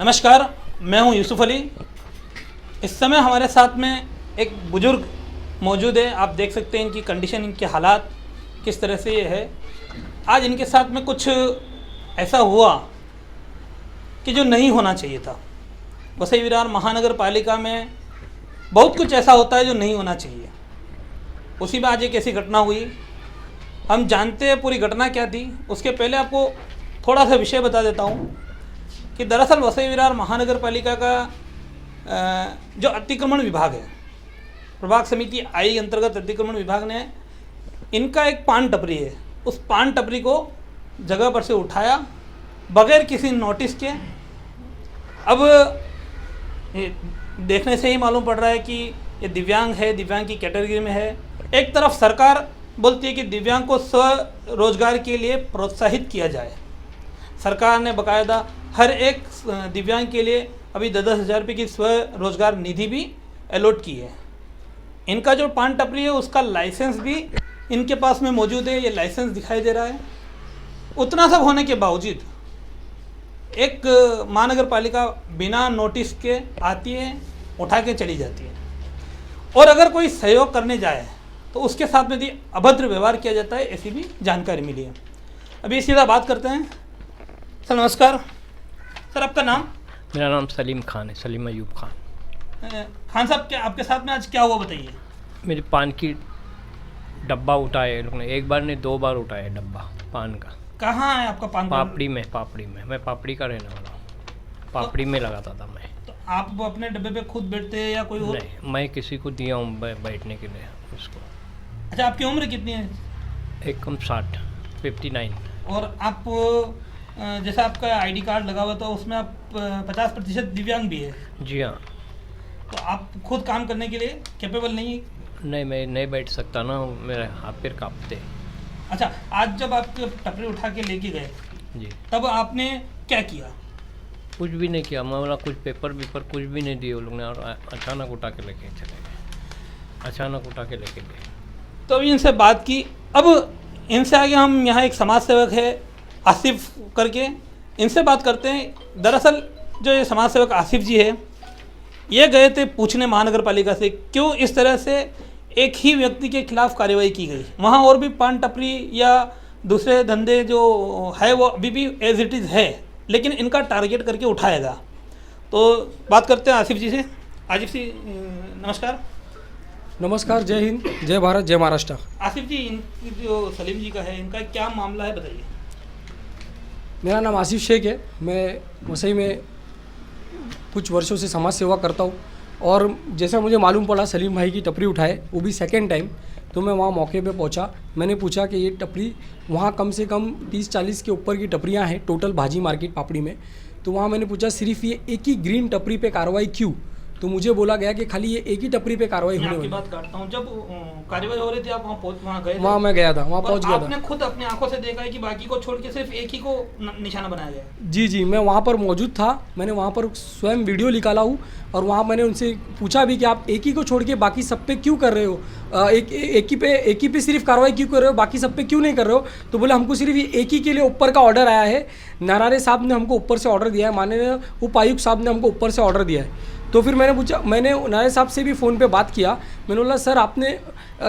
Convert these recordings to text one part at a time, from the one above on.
नमस्कार, मैं हूं यूसुफ अली। इस समय हमारे साथ में एक बुज़ुर्ग मौजूद है। आप देख सकते हैं इनकी कंडीशन, इनके हालात किस तरह से ये है। आज इनके साथ में कुछ ऐसा हुआ कि जो नहीं होना चाहिए था। वसई विरार महानगर पालिका में बहुत कुछ ऐसा होता है जो नहीं होना चाहिए। उसी में आज एक ऐसी घटना हुई। हम जानते हैं पूरी घटना क्या थी। उसके पहले आपको थोड़ा सा विषय बता देता हूँ कि दरअसल वसई विरार महानगर पालिका का जो अतिक्रमण विभाग है, प्रभाग समिति आई अंतर्गत अतिक्रमण विभाग ने, इनका एक पान टपरी है, उस पान टपरी को जगह पर से उठाया बगैर किसी नोटिस के। अब देखने से ही मालूम पड़ रहा है कि ये दिव्यांग है, दिव्यांग की कैटेगरी में है। एक तरफ सरकार बोलती है कि दिव्यांग को स्वरोजगार के लिए प्रोत्साहित किया जाए। सरकार ने बाकायदा हर एक दिव्यांग के लिए अभी 10,000 रुपये की स्वरोजगार निधि भी अलॉट की है। इनका जो पान टपरी है उसका लाइसेंस भी इनके पास में मौजूद है, ये लाइसेंस दिखाई दे रहा है। उतना सब होने के बावजूद एक महानगर पालिका बिना नोटिस के आती है, उठा के चली जाती है, और अगर कोई सहयोग करने जाए तो उसके साथ में भी अभद्र व्यवहार किया जाता है, ऐसी भी जानकारी मिली है। अभी सीधा बात करते हैं। सर नमस्कार। सर आपका नाम? मेरा नाम सलीम खान है, सलीम अयूब खान। खान साहब, क्या आपके साथ में आज क्या हुआ बताइए। मेरे पान की डब्बा उठाए लोग ने, एक बार नहीं 2 बार उठाया डब्बा पान का। कहाँ है आपका पान? पापड़ी में। मैं पापड़ी का रहने वाला हूँ। पापड़ी में लगाता था मैं। तो आप अपने डब्बे पे खुद बैठते हैं या कोई और? नहीं, मैं किसी को दिया हूँ बैठने के लिए उसको। अच्छा, आपकी उम्र कितनी है? एकदम 59। और आप जैसा आपका आईडी कार्ड लगा हुआ था उसमें आप 50% दिव्यांग भी है? जी हाँ। तो आप खुद काम करने के लिए कैपेबल नहीं है? नहीं, मैं नहीं बैठ सकता ना, मेरे हाथ पैर कांपते। अच्छा, आज जब आप टपरी उठा के लेके गए जी, तब आपने क्या किया? कुछ भी नहीं किया। मैं बोला कुछ पेपर कुछ भी नहीं दिए वो लोग ने, और अचानक उठा के लेके चले गए। अचानक उठा के लेके गए। तो अभी इनसे बात की। अब इनसे आगे हम यहाँ एक समाज सेवक है आसिफ करके, इनसे बात करते हैं। दरअसल जो ये समाज सेवक आसिफ जी है, ये गए थे पूछने महानगर पालिका से क्यों इस तरह से एक ही व्यक्ति के खिलाफ कार्रवाई की गई। वहाँ और भी पान टपरी या दूसरे धंधे जो है वो अभी भी एज इट इज़ है, लेकिन इनका टारगेट करके उठाएगा। तो बात करते हैं आसिफ जी से। आसिफ जी नमस्कार। नमस्कार, जय हिंद, जय भारत, जय महाराष्ट्र। आसिफ जी, इनकी जो सलीम जी का है, इनका क्या मामला है बताइए। मेरा नाम आसिफ शेख है। मैं वसई में कुछ वर्षों से समाज सेवा करता हूँ, और जैसा मुझे मालूम पड़ा सलीम भाई की टपरी उठाए, वो भी सेकेंड टाइम, तो मैं वहाँ मौके पे पहुँचा। मैंने पूछा कि ये टपरी वहाँ कम से कम 30-40 के ऊपर की टपरियाँ हैं टोटल भाजी मार्केट पापड़ी में। तो वहाँ मैंने पूछा सिर्फ ये एक ही ग्रीन टपरी पे कार्रवाई क्यों? तो मुझे बोला गया कि खाली ये एक ही टपरी पे कार्रवाई होने वाली। बात करता हूँ, जब कार्रवाई हो रही थी आप वहाँ गए थे? वहाँ मैं गया था, वहाँ पहुँच गया था। आपने खुद अपनी आंखों से देखा है कि बाकी को छोड़ के सिर्फ एक ही को निशाना बनाया गया? जी, मैं वहाँ पर मौजूद था। मैंने वहाँ पर स्वयं वीडियो निकाला हूँ, और वहाँ मैंने उनसे पूछा भी कि आप एक ही को छोड़ के बाकी सब पे क्यों कर रहे हो, एक ही पे सिर्फ कार्रवाई क्यों कर रहे हो, बाकी सब पे क्यों नहीं कर रहे हो? तो बोले हमको सिर्फ ये एक ही के लिए ऊपर का ऑर्डर आया है। नरारे साहब ने हमको ऊपर से ऑर्डर दिया है, माननीय उपायुक्त साहब ने हमको ऊपर से ऑर्डर दिया है। तो फिर मैंने पूछा, मैंने नायब साहब से भी फ़ोन पे बात किया। मैंने बोला सर आपने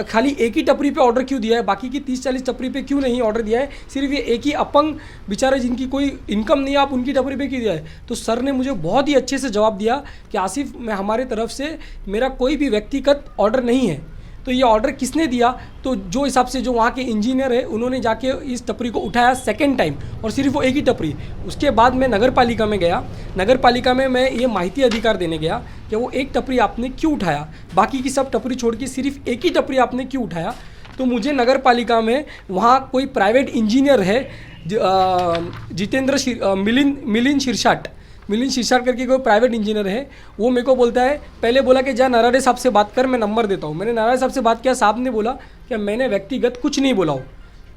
खाली एक ही टपरी पे ऑर्डर क्यों दिया है, बाकी की 30-40 टपरी पे क्यों नहीं ऑर्डर दिया है? सिर्फ ये एक ही अपंग बेचारे जिनकी कोई इनकम नहीं है, आप उनकी टपरी पे क्यों दिया है? तो सर ने मुझे बहुत ही अच्छे से जवाब दिया कि आसिफ, मैं हमारे तरफ से मेरा कोई भी व्यक्तिगत ऑर्डर नहीं है। तो ये ऑर्डर किसने दिया? तो जो हिसाब से जो वहाँ के इंजीनियर है उन्होंने जाके इस टपरी को उठाया सेकंड टाइम, और सिर्फ वो एक ही टपरी। उसके बाद मैं नगर पालिका में गया। नगर पालिका में मैं ये माहिती अधिकार देने गया कि वो एक टपरी आपने क्यों उठाया, बाकी की सब टपरी छोड़ के सिर्फ एक ही टपरी आपने क्यों उठाया? तो मुझे नगर पालिका में वहाँ कोई प्राइवेट इंजीनियर है, जितेंद्र मिलिंद शिरसाट करके कोई प्राइवेट इंजीनियर है, वो मेरे को बोलता है, पहले बोला कि जा नरारे साहब से बात कर, मैं नंबर देता हूँ। मैंने नरारे साहब से बात किया, साहब ने बोला कि मैंने व्यक्तिगत कुछ नहीं बोला हूँ,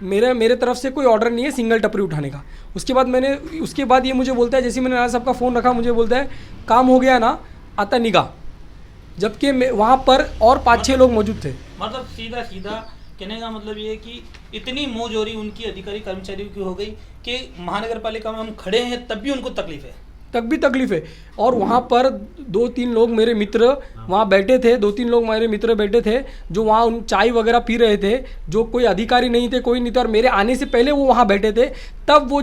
मेरे तरफ से कोई ऑर्डर नहीं है सिंगल टपरी उठाने का। उसके बाद ये मुझे बोलता है, जैसे मैंने नरारे साहब का फ़ोन रखा, मुझे बोलता है काम हो गया ना, आता निगाह, जबकि वहाँ पर और 5-6 लोग मौजूद थे। मतलब सीधा कहने का मतलब ये है कि इतनी मोहजोरी उनकी अधिकारी कर्मचारियों की हो गई कि महानगर पालिका में हम खड़े हैं तब भी उनको तकलीफ है। तक भी तकलीफ है। और वहाँ पर 2-3 लोग मेरे मित्र वहाँ बैठे थे, 2-3 लोग मेरे मित्र बैठे थे जो वहाँ उन चाय वगैरह पी रहे थे, जो कोई अधिकारी नहीं थे, कोई नहीं था, और मेरे आने से पहले वो वहाँ बैठे थे। तब वो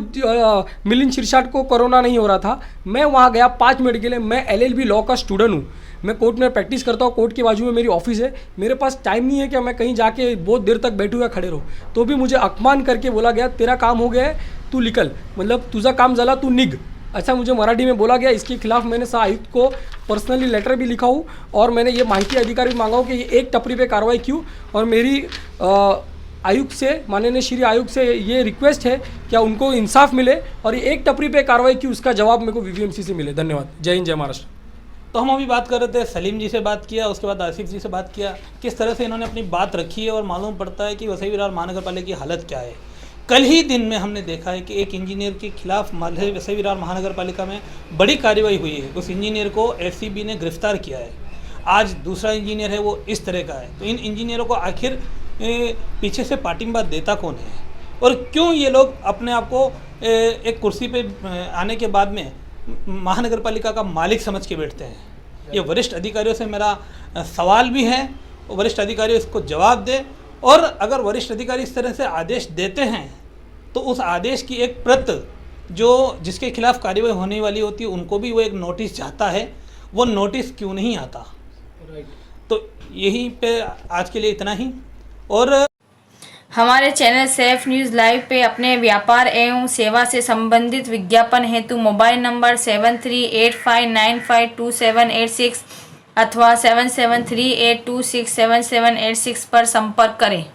मिलिंद शिरसाट को कोरोना नहीं हो रहा था। मैं वहाँ गया 5 मिनट के लिए। मैं LLB लॉ का स्टूडेंट हूँ, मैं कोर्ट में प्रैक्टिस करता हूँ, कोर्ट के बाजू में मेरी ऑफिस है। मेरे पास टाइम नहीं है कि मैं कहीं जाके बहुत देर तक बैठूँ या खड़े रहूँ। तो भी मुझे अपमान करके बोला गया तेरा काम हो गया है, तू निकल, मतलब तुझा काम झाला, तू निग, ऐसा मुझे मराठी में बोला गया। इसके खिलाफ मैंने सह आयुक्त को पर्सनली लेटर भी लिखा हूँ और मैंने ये माहिती अधिकारी भी मांगा हूँ कि ये एक टपरी पे कार्रवाई क्यों। और मेरी आयुक्त से, माननीय श्री आयुक्त से ये रिक्वेस्ट है कि उनको इंसाफ मिले और ये एक टपरी पे कार्रवाई क्यों, उसका जवाब मेरे को VVMC से मिले। धन्यवाद। जय हिंद, जय महाराष्ट्र। तो हम अभी बात कर रहे थे, सलीम जी से बात किया, उसके बाद आसिफ जी से बात किया, किस तरह से इन्होंने अपनी बात रखी है और मालूम पड़ता है कि वसई विरार महानगर पालिका की हालत क्या है। कल ही दिन में हमने देखा है कि एक इंजीनियर के खिलाफ वसई विरार महानगर पालिका में बड़ी कार्रवाई हुई है। उस इंजीनियर को SCB ने गिरफ्तार किया है। आज दूसरा इंजीनियर है, वो इस तरह का है। तो इन इंजीनियरों को आखिर पीछे से पाटिंबा देता कौन है, और क्यों ये लोग अपने आप को एक कुर्सी पे आने के बाद में महानगर पालिका का मालिक समझ के बैठते हैं। ये वरिष्ठ अधिकारियों से मेरा सवाल भी है, वरिष्ठ अधिकारी इसको जवाब दे। और अगर वरिष्ठ अधिकारी इस तरह से आदेश देते हैं तो उस आदेश की एक प्रत जो जिसके खिलाफ कार्रवाई होने वाली होती है उनको भी वो एक नोटिस जाता है, वो नोटिस क्यों नहीं आता। तो यहीं पे आज के लिए इतना ही। और हमारे चैनल सेफ न्यूज़ लाइव पे अपने व्यापार एवं सेवा से संबंधित विज्ञापन हेतु मोबाइल नंबर 7385952786 अथवा 7738267786 पर संपर्क करें।